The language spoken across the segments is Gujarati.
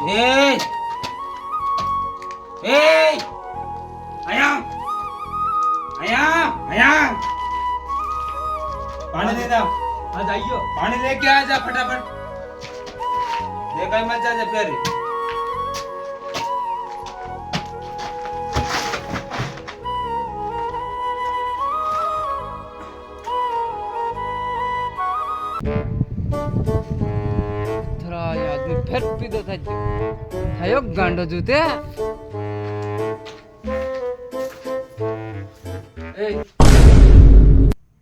એ એ આયા આયા આયા પાણી દે દા આ જાઈયો પાણી લેકે આ જા ફટાફટ દેખાય મત જા ફેરી થોડા આદમી ફેર પીધો થયો ગાંડો જૂતે એ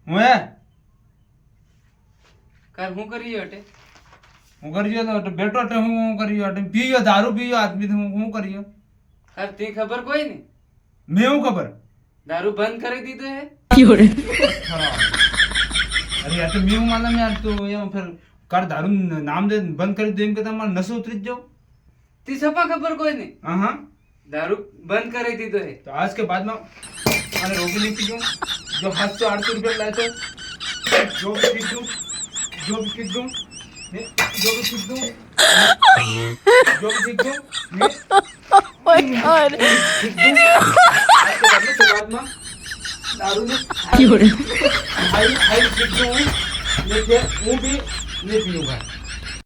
હું હે કાર હું કરી અટે હું કર્યો તો બેઠો તો હું કર્યો તો પીયો દારૂ પીયો આદમી તો હું કર્યો કાર તે ખબર કોઈ ને મેં હું ખબર દારૂ બંધ કરી દીધો હે અરે યાર તો મેં હું માલમ યાર તો એમ ફિર કાર દારૂ નામ દે બંધ કરી દે એમ કે તમારે નશો ઉતરી જ જાઓ તી સપા ખબર કોઈ ને हाँ हाँ દારૂ બંધ કરી દીધો હે तो आज के बाद में मैंने रोटी नहीं पी जो 700-800 रुपये लाए थे जो भी पी दूँ जो भी पी दूँ जो भी पी दूँ जो भी पी दूँ my god. आज के बाद में दारू में हाई हाई पी दूँ वो भी नहीं पीऊँगा